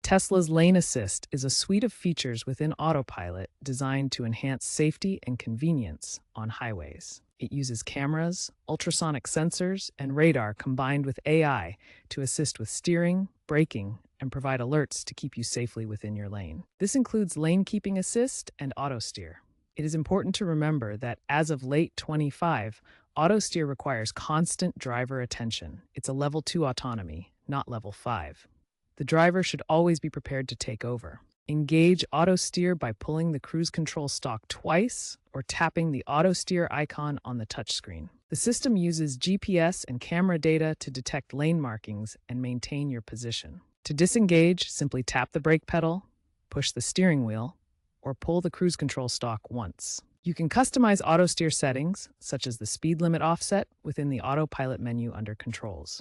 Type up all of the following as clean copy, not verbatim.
Tesla's Lane Assist is a suite of features within Autopilot designed to enhance safety and convenience on highways. It uses cameras, ultrasonic sensors, and radar combined with AI to assist with steering, braking, and provide alerts to keep you safely within your lane. This includes lane keeping assist and Autosteer. It is important to remember that as of late 25, Autosteer requires constant driver attention. It's a level 2 autonomy, not level 5. The driver should always be prepared to take over. Engage Autosteer by pulling the cruise control stalk twice or tapping the Autosteer icon on the touchscreen. The system uses GPS and camera data to detect lane markings and maintain your position. To disengage, simply tap the brake pedal, push the steering wheel, or pull the cruise control stalk once. You can customize Autosteer settings, such as the speed limit offset, within the Autopilot menu under Controls.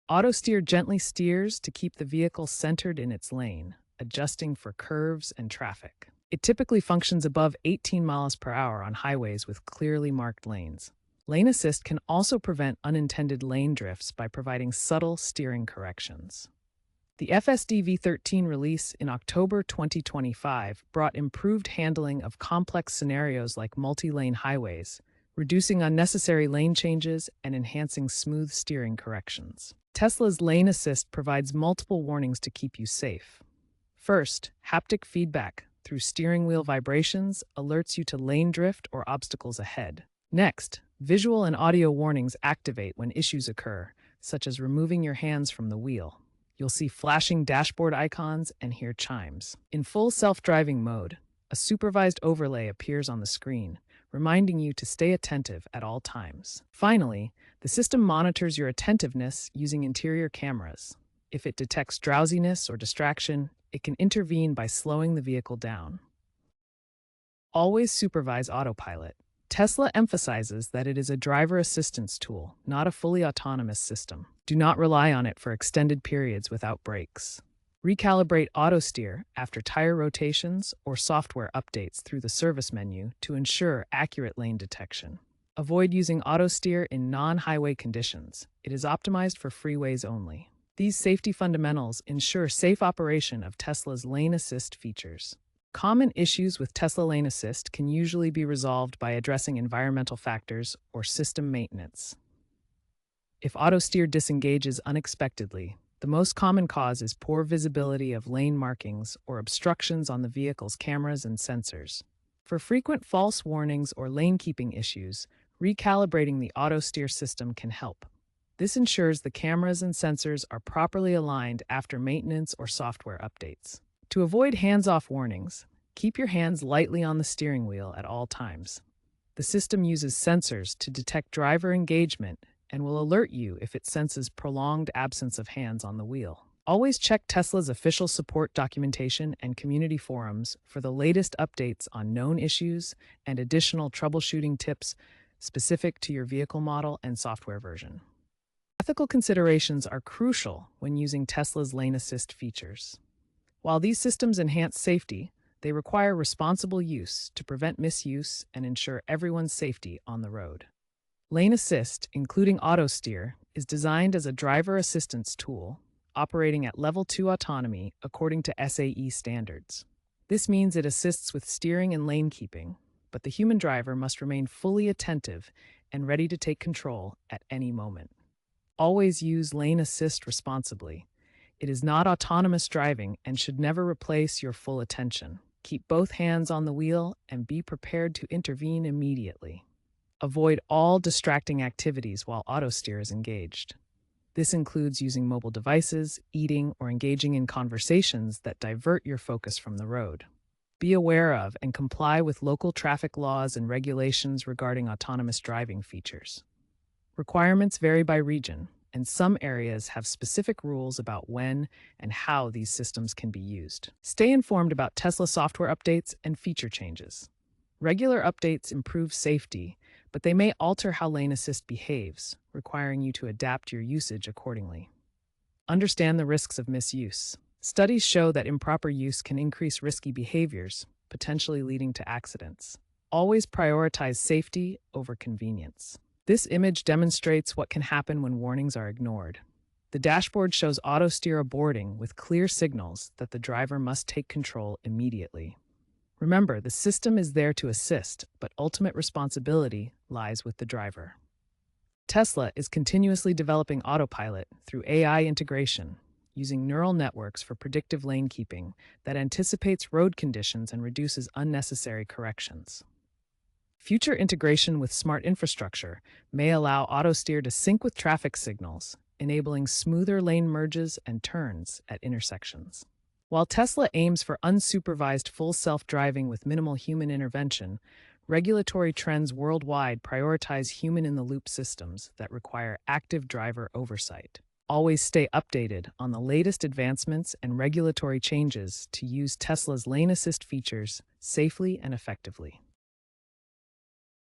Autosteer gently steers to keep the vehicle centered in its lane, adjusting for curves and traffic. It typically functions above 18 miles per hour on highways with clearly marked lanes. Lane Assist can also prevent unintended lane drifts by providing subtle steering corrections. The FSD V13 release in October 2025 brought improved handling of complex scenarios like multi-lane highways, reducing unnecessary lane changes and enhancing smooth steering corrections. Tesla's Lane Assist provides multiple warnings to keep you safe. First, haptic feedback through steering wheel vibrations alerts you to lane drift or obstacles ahead. Next, visual and audio warnings activate when issues occur, such as removing your hands from the wheel. You'll see flashing dashboard icons and hear chimes. In full self-driving mode, a supervised overlay appears on the screen, reminding you to stay attentive at all times. Finally, the system monitors your attentiveness using interior cameras. If it detects drowsiness or distraction, it can intervene by slowing the vehicle down. Always supervise Autopilot. Tesla emphasizes that it is a driver assistance tool, not a fully autonomous system. Do not rely on it for extended periods without brakes. Recalibrate Autosteer after tire rotations or software updates through the service menu to ensure accurate lane detection. Avoid using Autosteer in non-highway conditions. It is optimized for freeways only. These safety fundamentals ensure safe operation of Tesla's Lane Assist features. Common issues with Tesla Lane Assist can usually be resolved by addressing environmental factors or system maintenance. If Autosteer disengages unexpectedly, the most common cause is poor visibility of lane markings or obstructions on the vehicle's cameras and sensors. For frequent false warnings or lane-keeping issues, recalibrating the Autosteer system can help. This ensures the cameras and sensors are properly aligned after maintenance or software updates. To avoid hands-off warnings, keep your hands lightly on the steering wheel at all times. The system uses sensors to detect driver engagement and will alert you if it senses prolonged absence of hands on the wheel. Always check Tesla's official support documentation and community forums for the latest updates on known issues and additional troubleshooting tips specific to your vehicle model and software version. Ethical considerations are crucial when using Tesla's Lane Assist features. While these systems enhance safety, they require responsible use to prevent misuse and ensure everyone's safety on the road. Lane Assist, including Autosteer, is designed as a driver assistance tool, operating at level 2 autonomy according to SAE standards. This means it assists with steering and lane keeping, but the human driver must remain fully attentive and ready to take control at any moment. Always use Lane Assist responsibly. It is not autonomous driving and should never replace your full attention. Keep both hands on the wheel and be prepared to intervene immediately. Avoid all distracting activities while Autosteer is engaged. This includes using mobile devices, eating, or engaging in conversations that divert your focus from the road. Be aware of and comply with local traffic laws and regulations regarding autonomous driving features. Requirements vary by region, and some areas have specific rules about when and how these systems can be used. Stay informed about Tesla software updates and feature changes. Regular updates improve safety, but they may alter how Lane Assist behaves, requiring you to adapt your usage accordingly. Understand the risks of misuse. Studies show that improper use can increase risky behaviors, potentially leading to accidents. Always prioritize safety over convenience. This image demonstrates what can happen when warnings are ignored. The dashboard shows Autosteer boarding with clear signals that the driver must take control immediately. Remember, the system is there to assist, but ultimate responsibility lies with the driver. Tesla is continuously developing autopilot through AI integration, using neural networks for predictive lane keeping that anticipates road conditions and reduces unnecessary corrections. Future integration with smart infrastructure may allow Autosteer to sync with traffic signals, enabling smoother lane merges and turns at intersections. While Tesla aims for unsupervised full self-driving with minimal human intervention, regulatory trends worldwide prioritize human-in-the-loop systems that require active driver oversight. Always stay updated on the latest advancements and regulatory changes to use Tesla's lane assist features safely and effectively.